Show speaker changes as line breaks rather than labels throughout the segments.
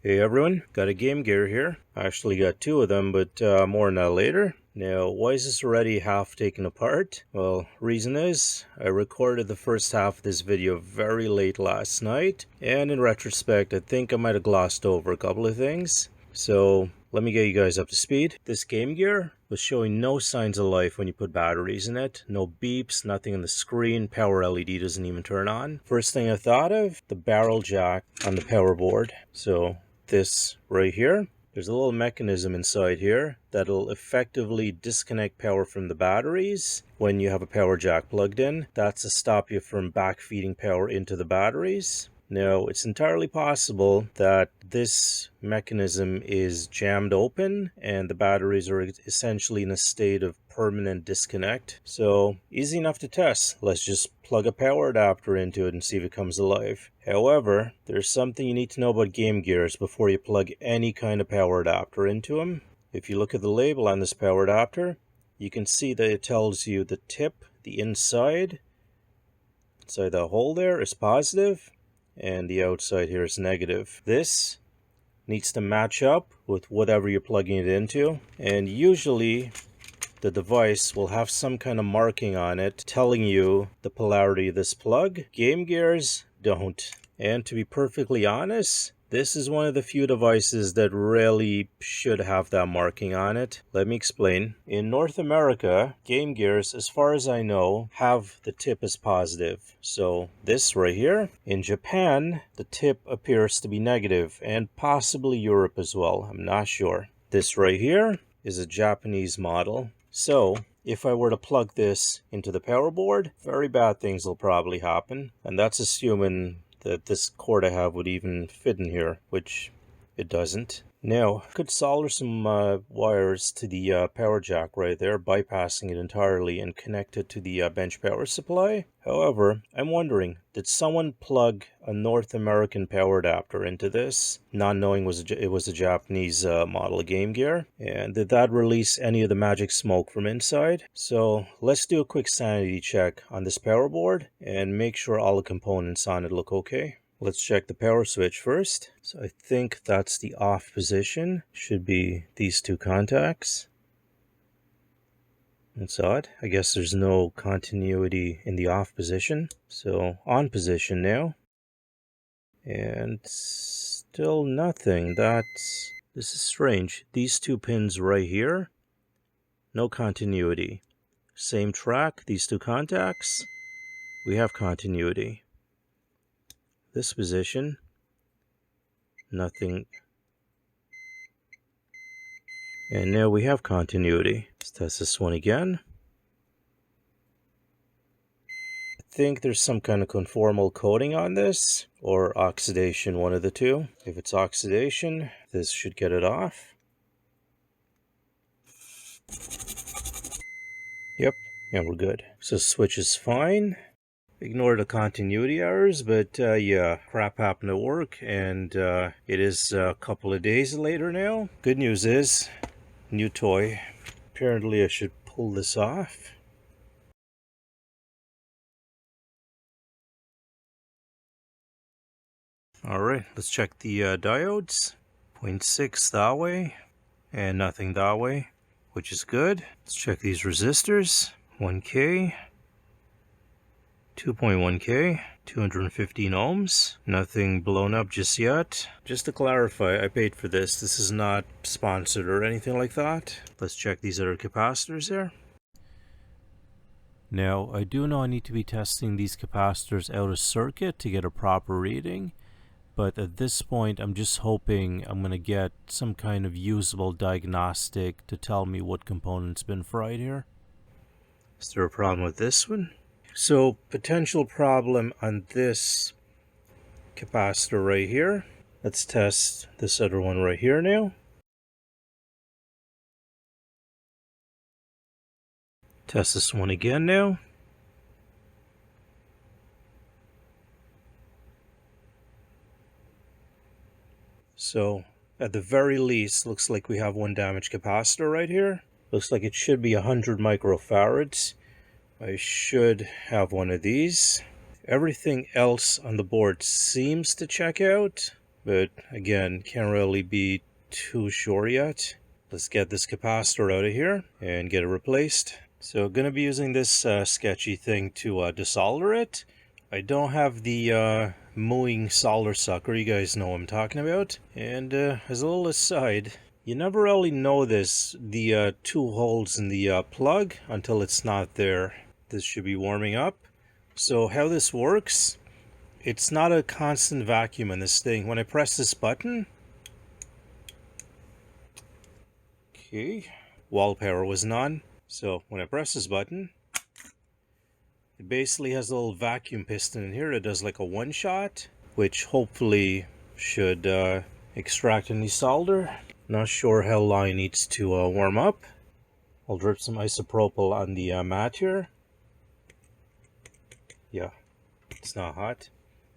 Hey everyone, got a Game Gear here. I actually got two of them, but more on that later. Now, why is this already half taken apart? Well, reason is, I recorded the first half of this video very late last night, and in retrospect, I think I might have glossed over a couple of things. So, let me get you guys up to speed. This Game Gear was showing no signs of life when you put batteries in it. No beeps, nothing on the screen, power LED doesn't even turn on. First thing I thought of, the barrel jack on the power board. So, this right here, there's a little mechanism inside here that'll effectively disconnect power from the batteries when you have a power jack plugged in. That's to stop you from backfeeding power into the batteries. Now, it's entirely possible that this mechanism is jammed open and the batteries are essentially in a state of permanent disconnect. So, easy enough to test. Let's just plug a power adapter into it and see if it comes alive. However, there's something you need to know about Game Gears before you plug any kind of power adapter into them. If you look at the label on this power adapter, you can see that it tells you the tip, the inside the hole there is positive, and the outside here is negative. This needs to match up with whatever you're plugging it into, and usually the device will have some kind of marking on it telling you the polarity of this plug. Game Gears don't. And to be perfectly honest, this is one of the few devices that really should have that marking on it. Let me explain. In North America, Game Gears, as far as I know, have the tip as positive. So this right here. In Japan, the tip appears to be negative, and possibly Europe as well. I'm not sure. This right here is a Japanese model. So if I were to plug this into the power board, very bad things will probably happen. And that's assuming that this cord I have would even fit in here, which it doesn't. Now, I could solder some wires to the power jack right there, bypassing it entirely and connect it to the bench power supply. However, I'm wondering, did someone plug a North American power adapter into this, not knowing it was a Japanese model Game Gear? And did that release any of the magic smoke from inside? So let's do a quick sanity check on this power board and make sure all the components on it look okay. Let's check the power switch first. So I think that's the off position. Should be these two contacts. That's odd. I guess there's no continuity in the off position. So on position now. And still nothing. This is strange. These two pins right here, no continuity. Same track, these two contacts, we have continuity. This position, nothing. And now we have continuity. Let's test this one again. I think there's some kind of conformal coating on this, or oxidation, one of the two. If it's oxidation, this should get it off. Yep, and we're good. So switch is fine. Ignore the continuity errors, but yeah, crap happened at work, and it is a couple of days later now. Good news is, new toy. Apparently I should pull this off. Alright, let's check the diodes. 0.6 that way, and nothing that way, which is good. Let's check these resistors. 1K. 2.1K, 215 ohms, nothing blown up just yet. Just to clarify, I paid for this. This is not sponsored or anything like that. Let's check these other capacitors there. Now, I do know I need to be testing these capacitors out of circuit to get a proper reading, but at this point I'm just hoping I'm going to get some kind of usable diagnostic to tell me what component's been fried here. Is there a problem with this one? So, potential problem on this capacitor right here. Let's test this other one right here now. Test this one again now. So, at the very least, looks like we have one damaged capacitor right here. Looks like it should be 100 microfarads. I should have one of these. Everything else on the board seems to check out. but again, can't really be too sure yet. Let's get this capacitor out of here and get it replaced. So I'm going to be using this sketchy thing to desolder it. I don't have the mooing solder sucker, you guys know what I'm talking about. And as a little aside, you never really notice the two holes in the plug until it's not there. This should be warming up. So how this works, it's not a constant vacuum in this thing. When I press this button, okay, wall power wasn't on. So when I press this button, it basically has a little vacuum piston in here that does like a one shot, which hopefully should extract any solder. Not sure how long it needs to warm up. I'll drip some isopropyl on the mat here. Yeah, it's not hot.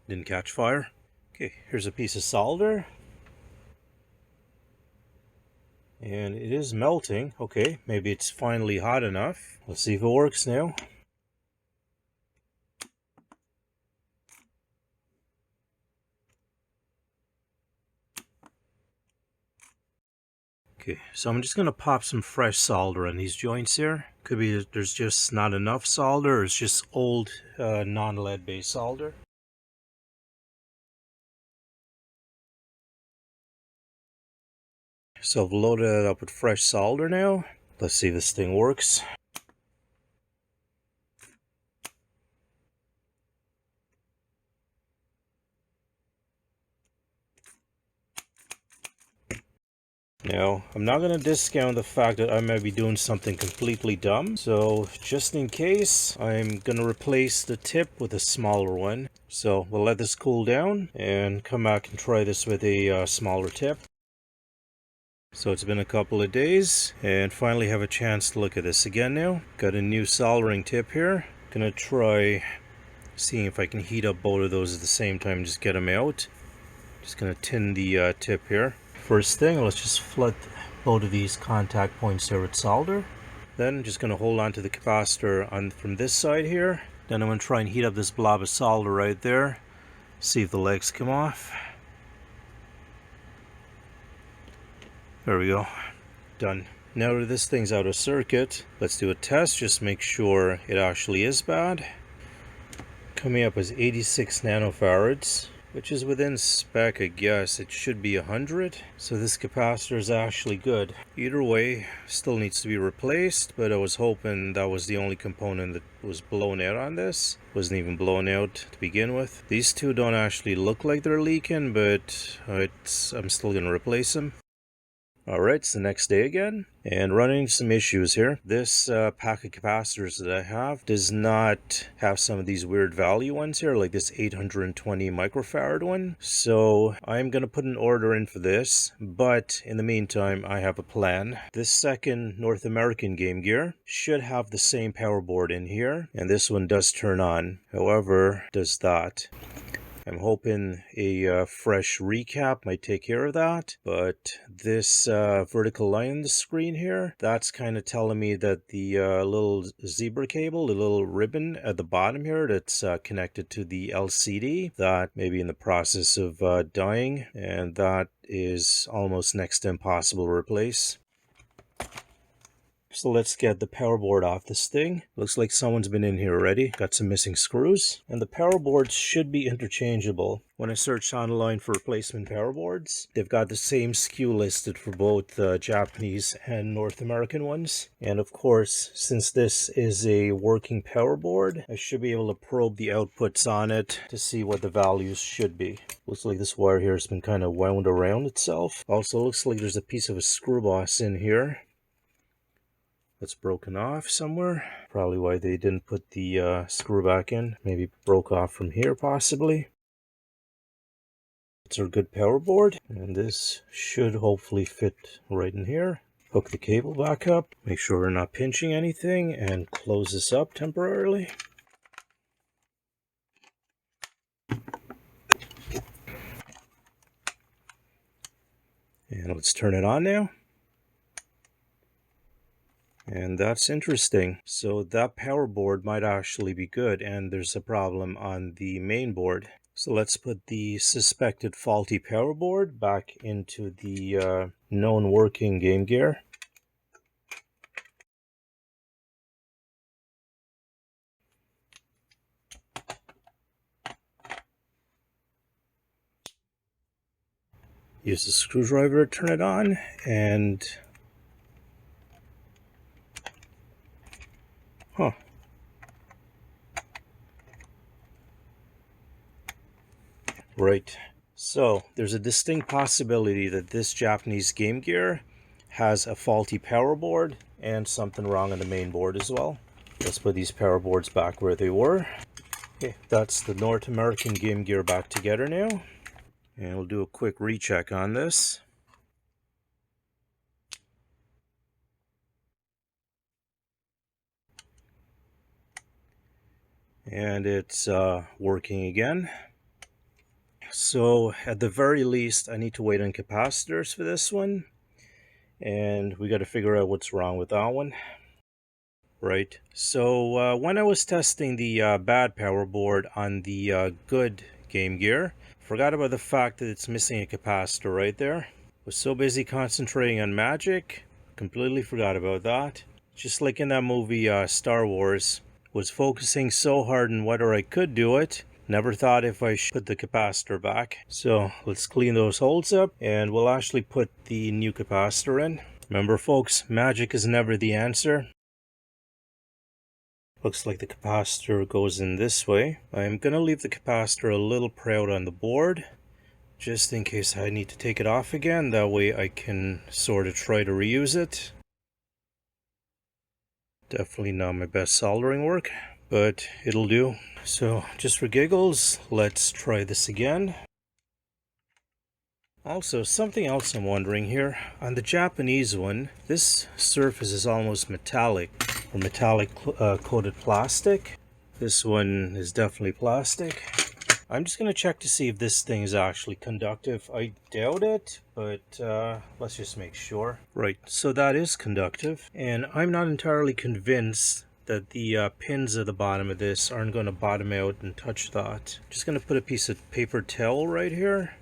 Didn't catch fire. Okay, here's a piece of solder. And it is melting. Okay, maybe it's finally hot enough. Let's see if it works now. Okay, so I'm just going to pop some fresh solder in these joints here. Could be that there's just not enough solder, or it's just old non-lead based solder. So I've loaded it up with fresh solder now. Let's see if this thing works. Now, I'm not going to discount the fact that I might be doing something completely dumb. So, just in case, I'm going to replace the tip with a smaller one. So, we'll let this cool down and come back and try this with a smaller tip. So, it's been a couple of days and finally have a chance to look at this again now. Got a new soldering tip here. Gonna try seeing if I can heat up both of those at the same time, just get them out. Just gonna tin the tip here. First thing, let's just flood both of these contact points there with solder. Then I'm just going to hold on to the capacitor on from this side here. Then I'm going to try and heat up this blob of solder right there. See if the legs come off. There we go. Done. Now that this thing's out of circuit, let's do a test. Just make sure it actually is bad. Coming up as 86 nanofarads. Which is within spec, I guess. It should be 100. So this capacitor is actually good. Either way, still needs to be replaced, but I was hoping that was the only component that was blown out on this. Wasn't even blown out to begin with. These two don't actually look like they're leaking, but I'm still going to replace them. Alright, it's the next day again, and running into some issues here. This pack of capacitors that I have does not have some of these weird value ones here, like this 820 microfarad one. So I'm going to put an order in for this, but in the meantime, I have a plan. This second North American gamegear should have the same power board in here, and this one does turn on. However, does that. I'm hoping a fresh recap might take care of that, but this vertical line on the screen here, that's kind of telling me that the little zebra cable, the little ribbon at the bottom here that's connected to the LCD, that may be in the process of dying, and that is almost next to impossible to replace. So let's get the power board off this thing. Looks like someone's been in here already. Got some missing screws. And the power boards should be interchangeable. When I searched online for replacement power boards, they've got the same SKU listed for both Japanese and North American ones. And of course, since this is a working power board, I should be able to probe the outputs on it to see what the values should be. Looks like this wire here has been kind of wound around itself. Also looks like there's a piece of a screw boss in here that's broken off somewhere. Probably why they didn't put the screw back in. Maybe broke off from here possibly. It's our good power board, and this should hopefully fit right in here. Hook the cable back up, make sure we're not pinching anything, and close this up temporarily. And let's turn it on now. And that's interesting. So that power board might actually be good, and there's a problem on the main board. So let's put the suspected faulty power board back into the known working Game Gear. Use the screwdriver to turn it on, and right. So there's a distinct possibility that this Japanese Game Gear has a faulty power board and something wrong on the main board as well. Let's put these power boards back where they were. Okay, that's the North American Game Gear back together now. And we'll do a quick recheck on this. And it's working again. So at the very least, I need to wait on capacitors for this one. And we got to figure out what's wrong with that one. Right. So when I was testing the bad power board on the good Game Gear, forgot about the fact that it's missing a capacitor right there. Was so busy concentrating on magic, completely forgot about that. Just like in that movie Star Wars, was focusing so hard on whether I could do it, never thought if I should put the capacitor back. So let's clean those holes up and we'll actually put the new capacitor in. Remember folks, magic is never the answer. Looks like the capacitor goes in this way. I'm going to leave the capacitor a little proud on the board, just in case I need to take it off again. That way I can sort of try to reuse it. Definitely not my best soldering work, but it'll do. So just for giggles, let's try this again. Also, something else I'm wondering here. On the Japanese one, this surface is almost metallic, or metallic coated plastic. This one is definitely plastic. I'm just going to check to see if this thing is actually conductive. I doubt it, but let's just make sure. Right, so that is conductive, and I'm not entirely convinced that the pins at the bottom of this aren't going to bottom out and touch that. Just going to put a piece of paper towel right here,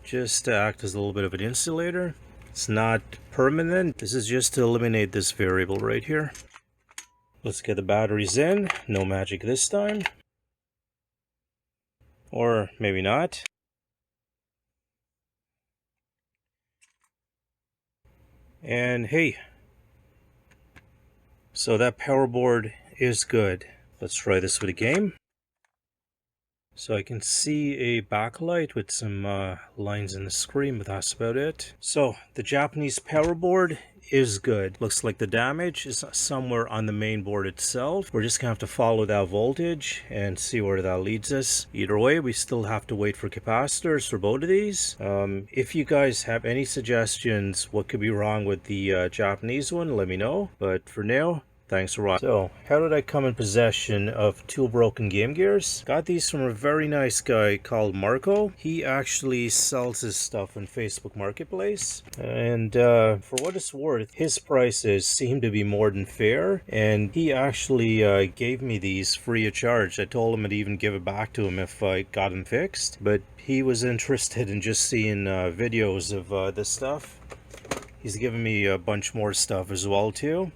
just to act as a little bit of an insulator. It's not permanent. This is just to eliminate this variable right here. Let's get the batteries in. No magic this time. Or maybe not. And hey, so that power board is good. Let's try this with a game. So I can see a backlight with some lines in the screen, but that's about it. So the Japanese power board is good. Looks like the damage is somewhere on the main board itself. We're just gonna have to follow that voltage and see where that leads us. Either way, we still have to wait for capacitors for both of these. If you guys have any suggestions what could be wrong with the Japanese one, let me know. But for now, thanks for watching. So, how did I come in possession of two broken Game Gears? Got these from a very nice guy called Marco. He actually sells his stuff on Facebook Marketplace. And for what it's worth, his prices seem to be more than fair. And he actually gave me these free of charge. I told him I'd even give it back to him if I got them fixed. But he was interested in just seeing videos of this stuff. He's given me a bunch more stuff as well too,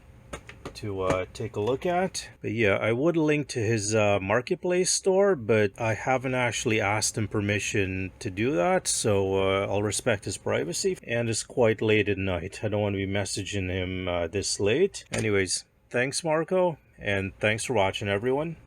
to take a look at. But yeah, I would link to his marketplace store, but I haven't actually asked him permission to do that, so I'll respect his privacy. And it's quite late at night. I don't want to be messaging him this late. Anyways, thanks Marco, and thanks for watching everyone.